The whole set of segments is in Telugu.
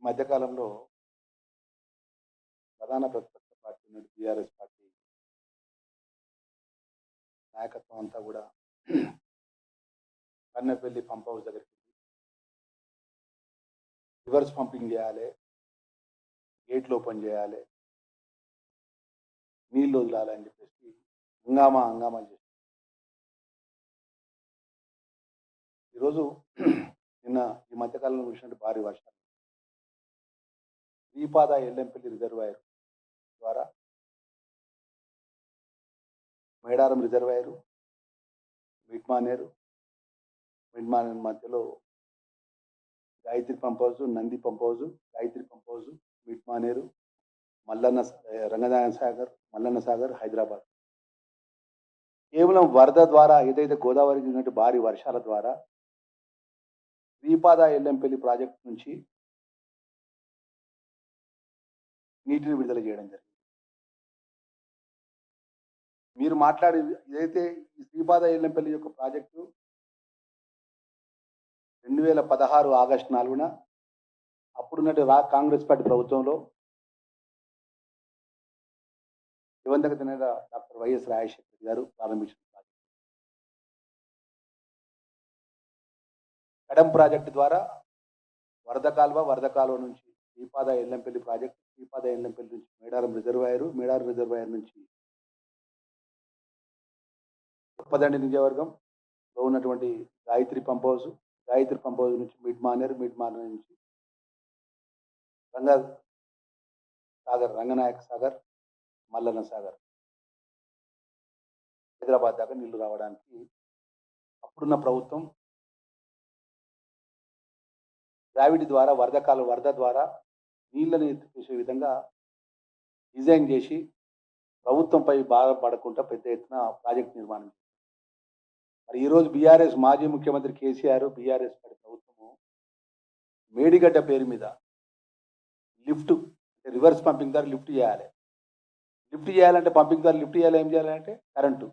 ఈ మధ్య కాలంలో ప్రధాన ప్రతిపక్ష పార్టీ ఉన్నటువంటి టీఆర్ఎస్ పార్టీ నాయకత్వం అంతా కూడా కన్నెపల్లి పంప్ హౌస్ దగ్గరికి రివర్స్ పంపింగ్ చేయాలి, గేట్లు ఓపెన్ చేయాలి, నీళ్ళు వదలాలి అని చెప్పేసి హంగామా చేసి ఈరోజు నిన్న ఈ మధ్యకాలంలో కురిసినట్టు భారీ వర్షాలు శ్రీపాద ఎల్లంపల్లి రిజర్వాయర్ ద్వారా మేడారం రిజర్వాయరు, మిడ్మానేరు మధ్యలో Gayatri pump house, Nandi pump house, Gayatri pump house, Mid Manair, Mallanna Sagar Hyderabad. కేవలం వరద ద్వారా ఏదైతే గోదావరికి ఉన్నట్టు భారీ వర్షాల ద్వారా శ్రీపాద ఎల్లంపల్లి ప్రాజెక్టు నుంచి నీటిని విడుదల చేయడం జరిగింది. మీరు మాట్లాడే ఏదైతే ఈ శ్రీపాద ఎల్లంపల్లి యొక్క ప్రాజెక్టు 2016 ఆగస్టు 4న అప్పుడున్నట్టు కాంగ్రెస్ పార్టీ ప్రభుత్వంలో దివంగత నేత డాక్టర్ వైఎస్ రాజశేఖర్ గారు ప్రారంభించిన ప్రాజెక్టు. కడం ప్రాజెక్టు ద్వారా వరద కాలువ నుంచి శ్రీపాద ఎల్లంపల్లి ప్రాజెక్టు, శ్రీపాద ఎల్లంపల్లి నుంచి మేడారం రిజర్వాయర్ నుంచి ఉప్పదండి నియోజకవర్గంలో ఉన్నటువంటి గాయత్రి పంప్ హౌస్ నుంచి మిడ్మానేర్ నుంచి రంగనాయక సాగర్, మల్లన్న సాగర్, హైదరాబాద్ దాకా నీళ్లు రావడానికి అప్పుడున్న ప్రభుత్వం గ్రావిటీ ద్వారా వరద ద్వారా నీళ్ళని ఎత్తిపేసే విధంగా డిజైన్ చేసి ప్రభుత్వంపై బాధపడకుండా పెద్ద ఎత్తున ప్రాజెక్ట్ నిర్మాణం. మరి ఈరోజు బీఆర్ఎస్ మాజీ ముఖ్యమంత్రి కేసీఆర్, బీఆర్ఎస్ పార్టీ ప్రభుత్వము మేడిగడ్డ పేరు మీద లిఫ్ట్ అంటే రివర్స్ పంపింగ్ ద్వారా లిఫ్ట్ చేయాలంటే పంపింగ్ ద్వారా లిఫ్ట్ చేయాలి. ఏం చేయాలంటే కరెంటు,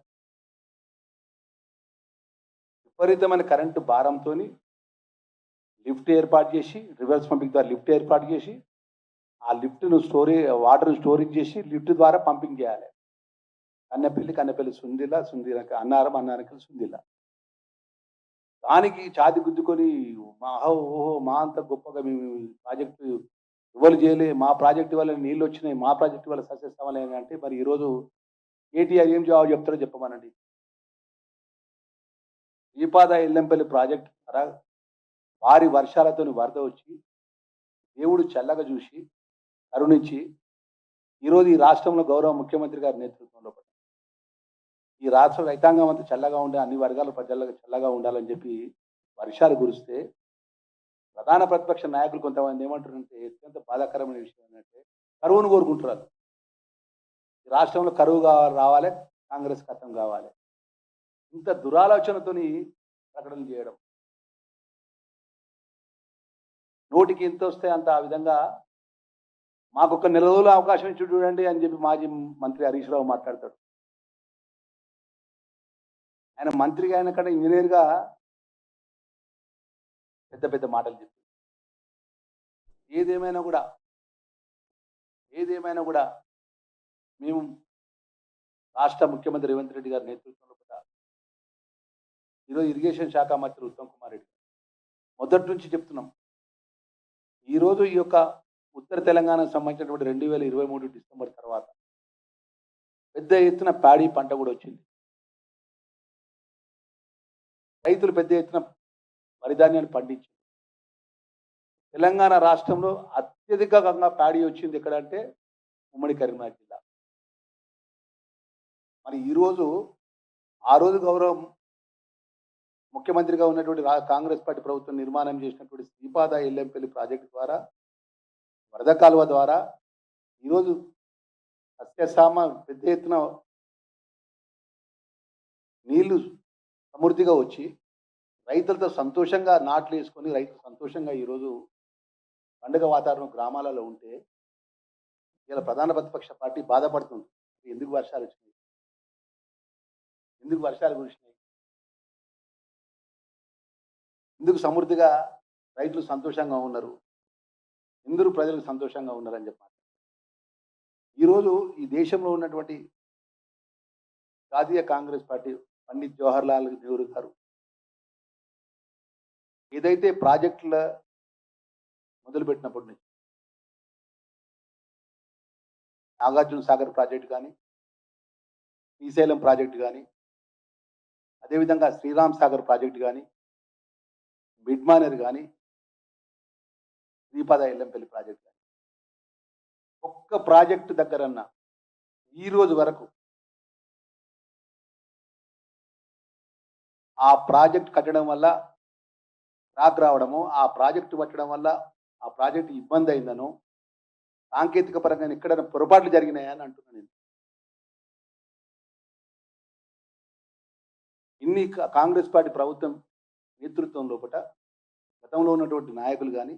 విపరీతమైన కరెంటు భారంతో లిఫ్ట్ ఏర్పాటు చేసి, రివర్స్ పంపింగ్ ద్వారా లిఫ్ట్ ఏర్పాటు చేసి, ఆ లిఫ్ట్ను వాటర్ను స్టోరేజ్ చేసి లిఫ్ట్ ద్వారా పంపింగ్ చేయాలి. కన్నెపల్లి సుందిల అన్నారం సుందిల. దానికి ఛాతి గుద్దుకొని మా అంత గొప్పగా మేము ప్రాజెక్టు ఇవ్వలు చేయలే, మా ప్రాజెక్టు వల్ల నీళ్ళు వచ్చినాయి, మా ప్రాజెక్టు వల్ల సక్సెస్ అవ్వలేదు అంటే మరి ఈరోజు కేటీఆర్ ఏం జవాబు చెప్తారో చెప్పమనండి. శ్రీపాద ఎల్లంపల్లి ప్రాజెక్టు ద్వారా భారీ వర్షాలతో వరద వచ్చి దేవుడు చల్లగా చూసి కరుణించి ఈరోజు ఈ రాష్ట్రంలో గౌరవ ముఖ్యమంత్రి గారి నేతృత్వంలో ఈ రాష్ట్ర రైతాంగం అంతా చల్లగా ఉండే, అన్ని వర్గాల ప్రజలకు చల్లగా ఉండాలని చెప్పి వర్షాలు కురిస్తే ప్రధాన ప్రతిపక్ష నాయకులు కొంతమంది ఏమంటారంటే అత్యంత బాధాకరమైన విషయం ఏంటంటే కరువును కోరుకుంటున్నారు. ఈ రాష్ట్రంలో కరువు రావాలి, కాంగ్రెస్ ఖతం కావాలి. ఇంత దురాలోచనతోని ప్రకటనలు చేయడం, నోటికి ఎంత వస్తే అంత ఆ విధంగా మాకు ఒక నెల రోజులు అవకాశం ఇచ్చి చూడండి అని చెప్పి మాజీ మంత్రి హరీష్ రావు మాట్లాడతాడు. ఆయన మంత్రిగా ఆయన కంటే ఇంజనీర్గా పెద్ద మాటలు చెప్పారు. ఏదేమైనా కూడా మేము రాష్ట్ర ముఖ్యమంత్రి రేవంత్ రెడ్డి గారి నేతృత్వంలో కూడా ఈరోజు ఇరిగేషన్ శాఖ మంత్రి ఉత్తమ్ కుమార్ రెడ్డి మొదటి నుంచి చెప్తున్నాం. ఈరోజు ఈ యొక్క ఉత్తర తెలంగాణకు సంబంధించినటువంటి 2023 డిసెంబర్ తర్వాత పెద్ద ఎత్తున ప్యాడీ పంట కూడా వచ్చింది. రైతులు పెద్ద ఎత్తున వరిధాన్యాన్ని పండించారు. తెలంగాణ రాష్ట్రంలో అత్యధికంగా ప్యాడీ వచ్చింది ఎక్కడంటే ఉమ్మడి కరీంనగర్ జిల్లా. మరి ఆ రోజు గౌరవ ముఖ్యమంత్రిగా ఉన్నటువంటి కాంగ్రెస్ పార్టీ ప్రభుత్వం నిర్మాణం చేసినటువంటి శ్రీపాద ఎల్లంపల్లి ప్రాజెక్టు ద్వారా, వరద కాలువ ద్వారా ఈరోజు సస్యశామ పెద్ద ఎత్తున నీళ్లు సమృద్ధిగా వచ్చి రైతులతో సంతోషంగా నాట్లు వేసుకొని రైతులు సంతోషంగా ఈరోజు పండుగ వాతావరణం గ్రామాలలో ఉంటే ఇలా ప్రధాన ప్రతిపక్ష పార్టీ బాధపడుతుంది. ఎందుకు వర్షాలు వచ్చినాయి, ఎందుకు వర్షాలు కురిసినాయి, ఎందుకు సమృద్ధిగా రైతులు సంతోషంగా ఉన్నారు, ఎందరూ ప్రజలు సంతోషంగా ఉన్నారని చెప్పాలి. ఈరోజు ఈ దేశంలో ఉన్నటువంటి జాతీయ కాంగ్రెస్ పార్టీ పండిత్ జవహర్లాల్ నెహ్రూ గారు ఏదైతే ప్రాజెక్టుల మొదలుపెట్టినప్పటి నుంచి నాగార్జున సాగర్ ప్రాజెక్టు కానీ, శ్రీశైలం ప్రాజెక్టు కానీ, అదేవిధంగా శ్రీరామ్ సాగర్ ప్రాజెక్టు కానీ, మిడ్మానేర్ కానీ, శ్రీపాద ఎల్లంపల్లి ప్రాజెక్టు కానీ, ఒక్క ప్రాజెక్టు దగ్గరన్న ఈ రోజు వరకు ఆ ప్రాజెక్ట్ కట్టడం వల్ల రాక్ రావడము, ఆ ప్రాజెక్టు పట్టడం వల్ల ఆ ప్రాజెక్టు ఇబ్బంది అయిందనో, సాంకేతిక పరంగా ఎక్కడైనా పొరపాట్లు జరిగినాయా అని అంటున్నాను నేను. ఇన్ని కాంగ్రెస్ పార్టీ ప్రభుత్వం నేతృత్వం లోపట గతంలో ఉన్నటువంటి నాయకులు కానీ,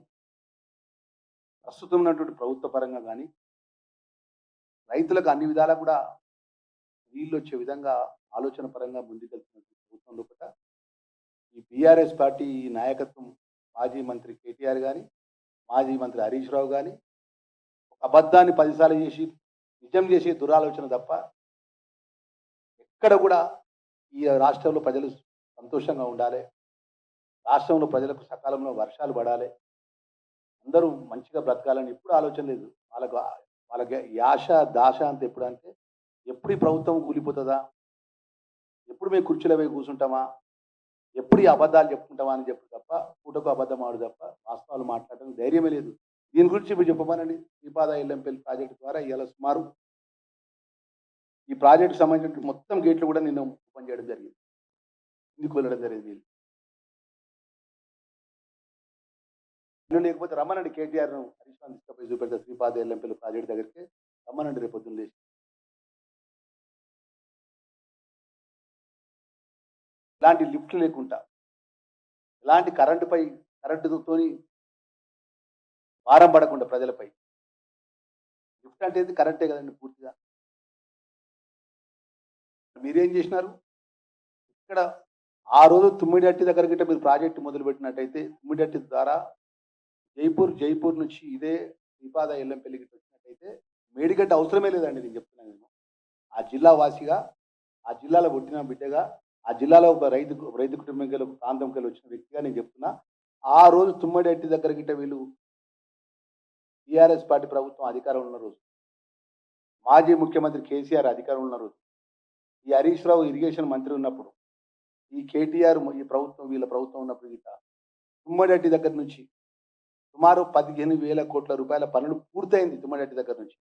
ప్రస్తుతం ఉన్నటువంటి ప్రభుత్వ పరంగా కానీ, రైతులకు అన్ని విధాలా కూడా నీళ్ళు వచ్చే విధంగా ఆలోచన పరంగా ముందుకెళ్తున్నటువంటి ప్రభుత్వం లోపట ఈ బీఆర్ఎస్ పార్టీ నాయకత్వం మాజీ మంత్రి కేటీఆర్ కానీ, మాజీ మంత్రి హరీష్ రావు కానీ అబద్ధాన్ని 10 సార్లు చేసి నిజం చేసే దురాలోచన తప్ప ఎక్కడ కూడా ఈ రాష్ట్రంలో ప్రజలు సంతోషంగా ఉండాలి, రాష్ట్రంలో ప్రజలకు సకాలంలో వర్షాలు పడాలి, అందరూ మంచిగా బ్రతకాలని ఎప్పుడు ఆలోచన లేదు. వాళ్ళకి యాశ దాశ అంత ఎప్పుడు అంటే ఎప్పుడు ఈ ప్రభుత్వం కూలిపోతుందా, ఎప్పుడు మేము కుర్చీలో పోయి కూర్చుంటామా, ఎప్పుడు ఈ అబద్ధాలు చెప్పుకుంటామా అని చెప్పు తప్ప, పూటకు అబద్ధం ఆడు తప్ప వాస్తవాలు మాట్లాడడం ధైర్యమే లేదు. దీని గురించి ఇప్పుడు చెప్పమనండి. శ్రీపాద ఎల్లంపల్లి ప్రాజెక్టు ద్వారా ఇవాళ సుమారు ఈ ప్రాజెక్టు సంబంధించిన మొత్తం గేట్లు కూడా నిన్న ఓపెన్ చేయడం జరిగింది, ఇందుకు వెళ్ళడం జరిగింది. లేకపోతే రమ్మనండి కేటీఆర్ను హరీష్ రావు తీసుకుపోయి చూపెడతారు శ్రీపాద ఎల్లంపల్లి ప్రాజెక్టు దగ్గరికి రమ్మనండి రేపు పొద్దున్న లేచి. ఇలాంటి లిఫ్ట్లు లేకుండా, ఇలాంటి కరెంటుతోని భారం పడకుండా ప్రజలపై, లిఫ్ట్ అంటే కరెంటే కదండి పూర్తిగా. మీరేం చేసినారు ఇక్కడ ఆ రోజు తుమ్మిడట్టి దగ్గర గిట్ట మీరు ప్రాజెక్టు మొదలుపెట్టినట్టయితే తుమ్మిడట్టి ద్వారా జైపూర్ నుంచి ఇదే శ్రీపాద ఎల్లంపల్లికి వచ్చినట్టయితే మేడిగడ్డ అవసరమే లేదండి. నేను చెప్తున్నాను, నేను ఆ జిల్లా వాసిగా, ఆ జిల్లాలో పుట్టిన బిడ్డగా, ఆ జిల్లాలో ఒక రైతు కుటుంబంకి ప్రాంతంకి వచ్చిన వ్యక్తిగా నేను చెప్తున్నా. ఆ రోజు తుమ్మడెట్టి దగ్గర గిట్ట వీళ్ళు టీఆర్ఎస్ పార్టీ ప్రభుత్వం అధికారంలో ఉన్న రోజు, మాజీ ముఖ్యమంత్రి కేసీఆర్ అధికారంలో ఉన్న రోజు, ఈ హరీష్ రావు ఇరిగేషన్ మంత్రి ఉన్నప్పుడు, ఈ కేటీఆర్ ఈ ప్రభుత్వం వీళ్ళ ప్రభుత్వం ఉన్నప్పుడు గిట్ట తుమ్మడెట్టి దగ్గర నుంచి సుమారు 15,000 కోట్ల రూపాయల పనులు పూర్తయింది తుమ్మడెట్టి దగ్గర నుంచి.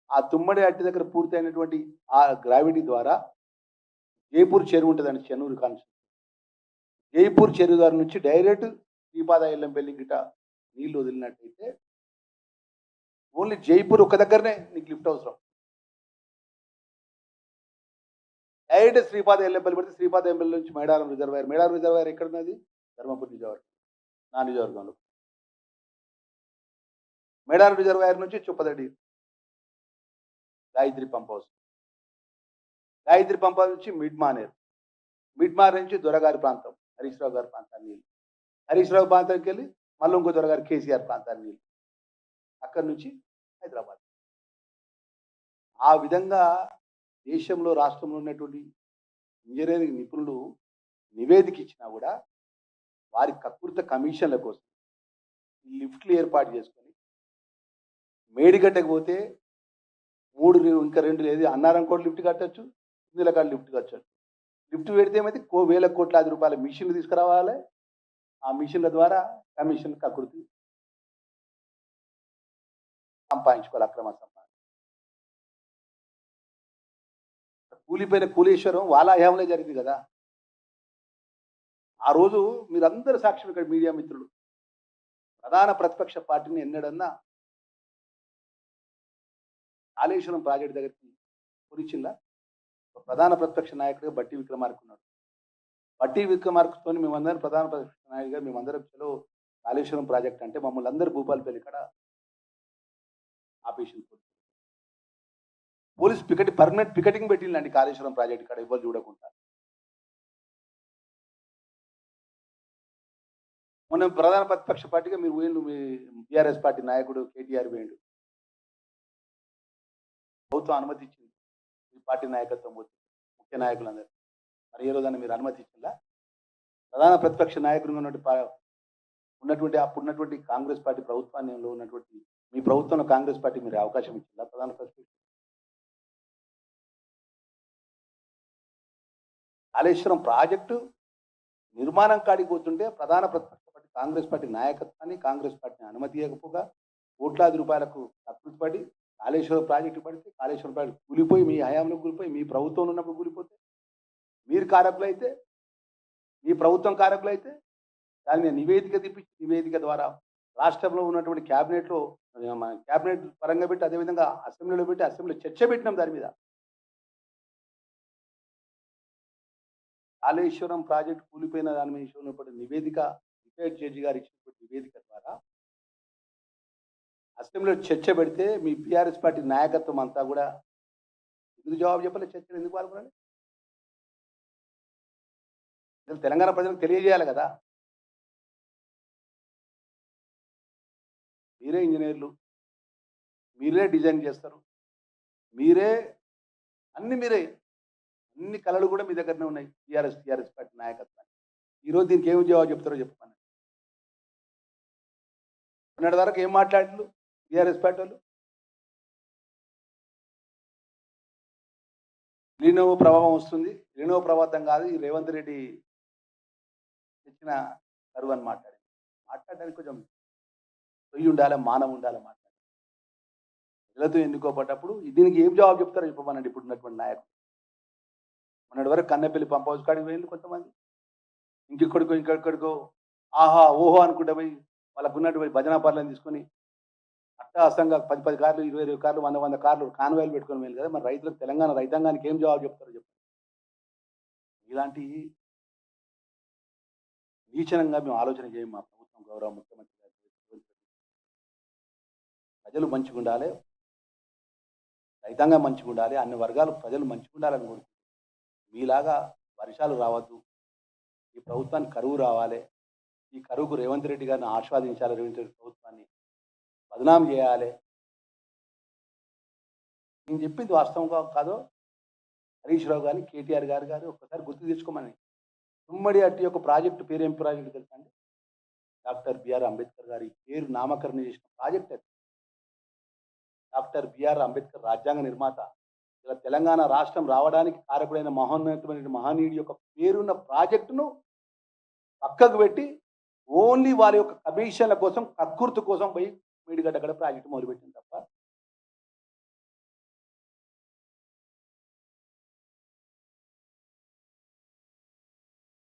ఆ తుమ్మడెట్టి దగ్గర పూర్తయినటువంటి ఆ గ్రావిటీ ద్వారా జైపూర్ చెరువు ఉంటుందండి, చెన్నూరు కాన్స్టిట్యూన్సీ. జైపూర్ చెరువు ద్వారా నుంచి డైరెక్ట్ శ్రీపాద ఎల్లంపల్లి గిట్ట నీళ్లు వదిలినట్టయితే ఓన్లీ జైపూర్ ఒక్క దగ్గరనే నీకు లిఫ్ట్ అవసరం. డైరెక్ట్ శ్రీపాద ఎల్లంపల్లి పడితే శ్రీపాద ఎల్లంపల్లి నుంచి మేడారం రిజర్వాయర్ ఎక్కడ ఉన్నది? ధర్మపురి నియోజకవర్గం, నా నియోజకవర్గంలో. మేడారం రిజర్వాయర్ నుంచి చుప్పదడి Gayatri pump house, Gayatri pump house నుంచి మిడ్మానేర్ నుంచి దొరగారి ప్రాంతం, హరీష్ రావు గారి ప్రాంతాన్ని నీళ్ళు, హరీష్ రావు ప్రాంతానికి వెళ్ళి మళ్ళీ ఇంకో దొరగారి కేసీఆర్ ప్రాంతాన్ని నీళ్ళు, అక్కడి నుంచి హైదరాబాద్. ఆ విధంగా దేశంలో రాష్ట్రంలో ఉన్నటువంటి ఇంజనీరింగ్ నిపుణులు నివేదిక ఇచ్చినా కూడా వారి కకృత కమిషన్ల కోసం లిఫ్ట్లు ఏర్పాటు చేసుకొని మేడిగడ్డకు పోతే 3 ఇంకా 2 లేదు అన్నారం కోట్లు లిఫ్ట్ కట్టచ్చు, ఇందులో లిఫ్ట్ కట్టచ్చు. లిఫ్ట్ పెడితే ఏమైతే 1,000 కోట్ల రూపాయల మిషన్లు తీసుకురావాలి. ఆ మిషన్ల ద్వారా కమిషన్ కకృతి సంపాదించుకోవాలి, అక్రమ సంపాదన. కూలిపోయిన కూలేశ్వరం వాళ్ళ హయాంలో జరిగింది కదా. ఆ రోజు మీరందరూ సాక్ష్యం, ఇక్కడ మీడియా మిత్రులు, ప్రధాన ప్రతిపక్ష పార్టీని ఎన్నడన్నా కాళేశ్వరం ప్రాజెక్టు దగ్గరికి పొరిచిల్లా. ప్రధాన ప్రతిపక్ష నాయకుడిగా బట్టి విక్రమార్క ఉన్నాడు. బట్టి విక్రమార్కతో మేమందరం ప్రధాన ప్రతిపక్ష నాయకుడిగా మేమందరం చలో కాళేశ్వరం ప్రాజెక్ట్ అంటే మమ్మల్ని అందరూ భూపాలపల్లి ఇక్కడ ఆపేషన్ పోలీస్ పర్మనెంట్ పికెటింగ్ పెట్టిందండి కాళేశ్వరం ప్రాజెక్ట్ ఇక్కడ ఇవ్వాలి చూడకుండా. మొన్న ప్రధాన ప్రతిపక్ష పార్టీగా మీరు పోయిండు. మీ టీఆర్ఎస్ పార్టీ నాయకుడు కేటీఆర్ పోయిండు. ప్రభుత్వం అనుమతి ఇచ్చింది. మీ పార్టీ నాయకత్వం పోతే ముఖ్య నాయకులందరూ. మరి ఏ రోజైనా మీరు అనుమతి ఇచ్చిండ్రా? ప్రధాన ప్రతిపక్ష నాయకుడిగా ఉన్నటువంటి అప్పుడున్నటువంటి కాంగ్రెస్ పార్టీ ప్రభుత్వంలో ఉన్నటువంటి మీ ప్రభుత్వంలో కాంగ్రెస్ పార్టీ మీరు అవకాశం ఇచ్చిందా ప్రధాన ప్రతిపక్ష? కాళేశ్వరం ప్రాజెక్టు నిర్మాణం కాడికి పోతుంటే ప్రధాన ప్రతిపక్ష పార్టీ కాంగ్రెస్ పార్టీ నాయకత్వాన్ని, కాంగ్రెస్ పార్టీని అనుమతి ఇవ్వకపోగా కోట్లాది రూపాయలకు కక్కుర్తి పడి కాళేశ్వరం ప్రాజెక్టు పడితే కాళేశ్వరం ప్రాజెక్టు కూలిపోయి మీ హయాంలో కూలిపోయి మీ ప్రభుత్వంలో ఉన్నప్పుడు కూలిపోతే మీరు కారకులైతే మీ ప్రభుత్వం కారకులైతే దాని మీద నివేదిక తెప్పించి నివేదిక ద్వారా రాష్ట్రంలో ఉన్నటువంటి క్యాబినెట్లో మన క్యాబినెట్ పరంగా పెట్టి అదేవిధంగా అసెంబ్లీలో పెట్టి అసెంబ్లీలో చర్చ పెట్టినాం దాని మీద. కాళేశ్వరం ప్రాజెక్టు కూలిపోయిన దాని మీద ఉన్నటువంటి నివేదిక రిటైర్డ్ జడ్జి గారు ఇచ్చినటువంటి నివేదిక ద్వారా అసెంబ్లీలో చర్చ పెడితే మీ టీఆర్ఎస్ పార్టీ నాయకత్వం అంతా కూడా ఎందుకు జవాబు చెప్పాలి? చర్చలు ఎందుకు పాల్గొనాలి? తెలంగాణ ప్రజలకు తెలియజేయాలి కదా. మీరే ఇంజనీర్లు, మీరే డిజైన్ చేస్తారు, మీరే అన్ని కళలు కూడా మీ దగ్గరనే ఉన్నాయి టీఆర్ఎస్ పార్టీ నాయకత్వాన్ని. ఈరోజు దీనికి ఏమి జవాబు చెప్తారో చెప్పమని. మొన్నటి వరకు ఏం మాట్లాడారు టీఆర్ఎస్ పార్టీ వాళ్ళు? లీనోవో ప్రభావం వస్తుంది, లీనోవో ప్రభావం కాదు, ఈ రేవంత్ రెడ్డి తెచ్చిన కరువు అని మాట్లాడడానికి కొంచెం పొయ్యి ఉండాలి, మానం ఉండాలి మాట్లాడాలి. ప్రజలతో ఎన్నుకోబడ్డప్పుడు దీనికి ఏం జవాబు చెప్తారో చెప్పమనండి ఇప్పుడు ఉన్నటువంటి నాయకులు. మొన్నటి వరకు కన్నెపల్లి పంప్ హౌస్ కాడికి పోయింది కొంతమంది, ఇంకెక్కడికో ఆహా ఓహో అనుకుంటే పోయి వాళ్ళకు ఉన్నటువంటి భజనా పార్లను తీసుకొని అట్టహాసంగా 10 కార్లు 20 కార్లు 100 కార్లు కాన్వాయిలు పెట్టుకొని వెళ్ళి కదా. మరి రైతులకు తెలంగాణ రైతాంగానికి ఏం జవాబు చెప్తారో చెప్పండి. ఇలాంటి నీచనంగా మేము ఆలోచన చేయం. మా ప్రభుత్వం గౌరవ ముఖ్యమంత్రి గారు ప్రజలు మంచిగా ఉండాలి, రైతాంగం మంచిగా ఉండాలి, అన్ని వర్గాలు ప్రజలు మంచిగా ఉండాలని కోరుకుంటున్నాం. మీలాగా వర్షాలు రావద్దు, ఈ ప్రభుత్వానికి కరువు రావాలి, ఈ కరువుకు రేవంత్ రెడ్డి గారిని ఆస్వాదించాలి, రేవంత్ రెడ్డి ప్రభుత్వాన్ని బదనాం చేయాలి. నేను చెప్పింది వాస్తవంగా కాదో హరీష్ రావు గారిని కేటీఆర్ గారు ఒక్కసారి గుర్తు తెచ్చుకోమని. ఉమ్మడి అట్టి యొక్క ప్రాజెక్టు పేరు ఏం ప్రాజెక్టు తెలుసా అండి? డాక్టర్ బిఆర్ అంబేద్కర్ గారి పేరు నామకరణం చేసిన ప్రాజెక్ట్ అది. డాక్టర్ బిఆర్ అంబేద్కర్ రాజ్యాంగ నిర్మాత. ఇలా తెలంగాణ రాష్ట్రం రావడానికి కారకుడైన మహోన్నతమైన మహనీయుడి యొక్క పేరున్న ప్రాజెక్టును పక్కకు పెట్టి ఓన్లీ వాళ్ళ యొక్క కమిషన్ల కోసం కక్కుర్తు కోసం పోయి మేడిగడ్డ అక్కడ ప్రాజెక్టు మొదలుపెట్టింది తప్ప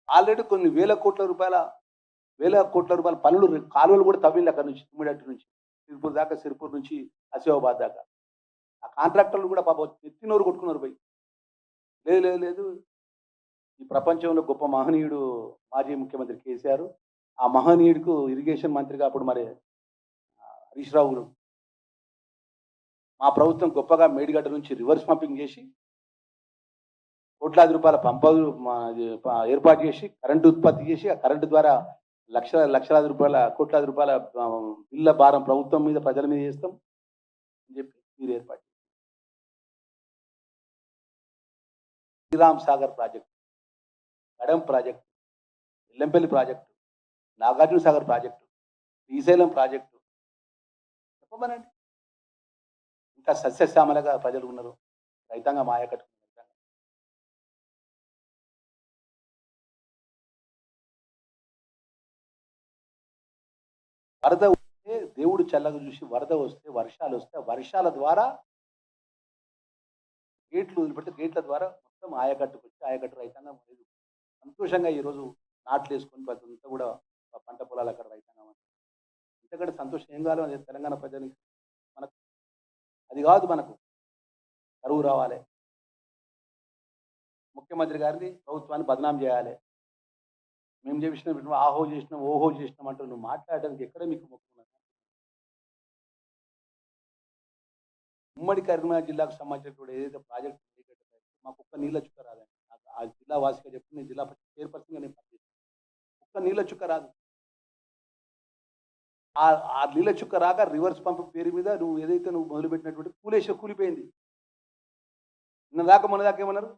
ఆల్రెడీ కొన్ని వేల కోట్ల రూపాయల పనులు కాలువలు కూడా తవ్వింది అక్కడ నుంచి తుమ్మిడట్టు నుంచి సిరిపూర్ దాకా, సిరిపూర్ నుంచి ఆసిఫాబాద్ దాకా. ఆ కాంట్రాక్టర్లు కూడా పాపం ఎత్తినోరు కొట్టుకున్నారు పోయి. లేదు ఈ ప్రపంచంలో గొప్ప మహనీయుడు మాజీ ముఖ్యమంత్రి కేసీఆర్, ఆ మహనీయుడికు ఇరిగేషన్ మంత్రిగా అప్పుడు మరి హరీష్ రావు గారు మా ప్రభుత్వం గొప్పగా మేడిగడ్డ నుంచి రివర్స్ పంపింగ్ చేసి కోట్లాది రూపాయల పంపులు ఏర్పాటు చేసి కరెంటు ఉత్పత్తి చేసి ఆ కరెంటు ద్వారా లక్షలాది రూపాయల కోట్లాది రూపాయల బిల్ల భారం ప్రభుత్వం మీద ప్రజల మీద చేస్తాం అని చెప్పి మీరు ఏర్పాటు చేశారు. Sriram Sagar project, Kadam project, Yellampalli project, Nagarjuna Sagar project, Srisailam project చెప్పమనండి. ఇంకా సస్యశ్యామలగా ప్రజలు ఉన్నారు, రైతాంగం ఆయకట్టు. వరద వస్తే దేవుడు చల్లగా చూసి వరద వస్తే వర్షాలు వస్తే వర్షాల ద్వారా గేట్లు వదిలిపెడితే గేట్ల ద్వారా మొత్తం ఆయకట్టుకు వచ్చి ఆయకట్టు రైతాంగం సంతోషంగా ఈరోజు నాట్లు వేసుకొని అంతా కూడా పంట పొలాలు అక్కడ రైతాంగం ఇంతకంటే సంతోషం ఏం కావాలి తెలంగాణ ప్రజలకి? మనకు అది కాదు, మనకు కరువు రావాలి, ముఖ్యమంత్రి గారిని ప్రభుత్వాన్ని బదనాం చేయాలి, మేము చేసినాం ఆహో చేసినాం ఓహో చేసినాం అంటూ నువ్వు మాట్లాడడానికి ఎక్కడ మీకు మొక్కున్నాను? ఉమ్మడి కరీంనగర్ జిల్లాకు సంబంధించినటువంటి ఏదైతే ప్రాజెక్ట్ మాకు ఒక్క నీళ్ళ చుక్క రాదండి. ఆ జిల్లా వాసిగా చెప్పి నేను జిల్లా చైర్పర్సన్గా నేను పనిచేస్తాను. ఒక్క నీళ్ళ చుక్క రాదు. ఆ ఆ నీళ్ళ చుక్క రాక రివర్స్ పంప్ పేరు మీద నువ్వు ఏదైతే నువ్వు మొదలుపెట్టినటువంటి కూలిపోయింది. నిన్నదాకా మొన్నదాకా ఏమన్నారు?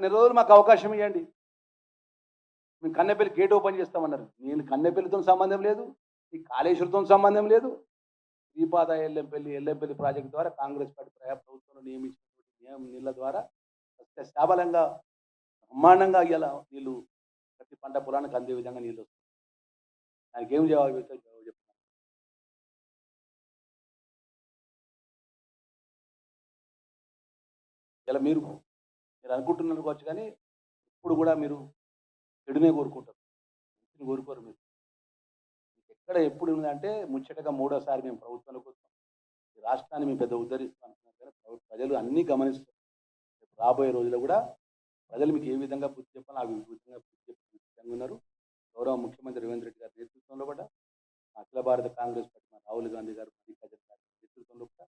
నెల రోజులు మాకు అవకాశం ఇయ్యండి. మేము కన్నెపల్లి గేట్ ఓపెన్ చేస్తామన్నారు. నేను కన్నెపల్లితోని సంబంధం లేదు. ఈ కాళేశ్వరంతోని సంబంధం లేదు. శ్రీపాద ఎల్లంపల్లి ప్రాజెక్ట్ ద్వారా కాంగ్రెస్ పార్టీ ప్రభుత్వంలో నియమించినటువంటి నీళ్ల ద్వారా సస్యశ్యామలంగా బ్రహ్మాండంగా ఇయ్యాల నీళ్లు ప్రతి పంట పొలానికి అందే విధంగా నీళ్లొస్తాయి. దానికేం జవాబు చెప్తావు చెప్పు. ఇలా మీరు అనుకుంటున్నారు కావచ్చు కానీ, ఇప్పుడు కూడా మీరు చెడునే కోరుకుంటారు. మంచిని కోరుకోరు మీరు. ఎక్కడ ఎప్పుడు ఉందంటే ముచ్చటగా మూడోసారి మేము ప్రభుత్వంలోకి వస్తాం. ఈ రాష్ట్రాన్ని మేము పెద్ద ఉద్ధరిస్తాం అనుకున్నాం కానీ ప్రజలు అన్నీ గమనిస్తారు. రేపు రాబోయే రోజుల్లో కూడా ప్రజలు మీకు ఏ విధంగా బుద్ధి చెప్పాలో ఆ విధంగా బుద్ధి చెప్పే సిద్ధంగా ఉన్నారు. గౌరవ ముఖ్యమంత్రి రేవంత్ రెడ్డి గారి నేతృత్వంలో కూడా అఖిల భారత కాంగ్రెస్ పార్టీ మా రాహుల్ గాంధీ గారు మల్లికార్జున గారి నేతృత్వంలో కూడా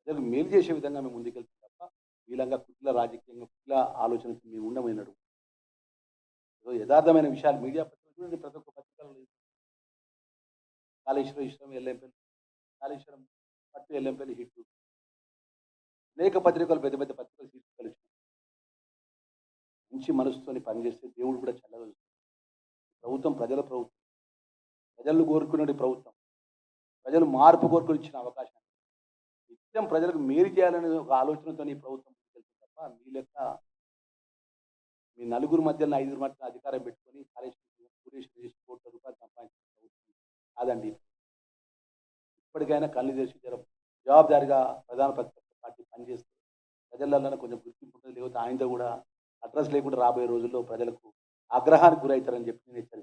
ప్రజలకు మేలు చేసే విధంగా మేము ముందుకెళ్తాం తప్ప వీళ్ళంగా కుట్ల రాజకీయంగా కుట్ల ఆలోచనకు మేము ఉండమైనడు. ఏదో యథార్థమైన విషయాలు మీడియా పత్రికలు చూడండి, ప్రతి ఒక్క పత్రికలు కాళేశ్వరం ఇష్టం ఎల్లంపల్లి, కాళేశ్వరం పట్టు ఎల్లంపల్లి హిట్, అనేక పత్రికలు పెద్ద పెద్ద పత్రికలు శీర్షికలు ఇచ్చినాయి. మంచి మనసుతోని పనిచేస్తే దేవుడు కూడా చల్లగా చూస్తాడు. ప్రభుత్వం ప్రజల ప్రభుత్వం, ప్రజలు కోరుకునే ప్రభుత్వం, ప్రజలు మార్పు కోరుకుని ఇచ్చిన అవకాశం. నిత్యం ప్రజలకు మేలు చేయాలనే ఒక ఆలోచనతో ఈ ప్రభుత్వం ముందుకెళ్తుంది తప్ప మీ లెక్క మీ నలుగురు మధ్యలో ఐదుగురు మధ్యన అధికారం పెట్టుకొని కాళేశ్వరం కోట్ల రూపాయలు సంపాదించిన ప్రభుత్వం కాదండి. ఇప్పటికైనా కళ్ళు తెరిచి జవాబుదారిగా ప్రధాన ప్రతిపక్ష పార్టీ పనిచేస్తూ ప్రజలలో కొంచెం గుర్తింపు ఉంటుంది. లేకపోతే ఆయనతో కూడా అడ్రస్ లేకుండా రాబోయే రోజుల్లో ప్రజలకు ఆగ్రహానికి గురవుతారని చెప్పి నేను హెచ్చరిస్తున్నాను.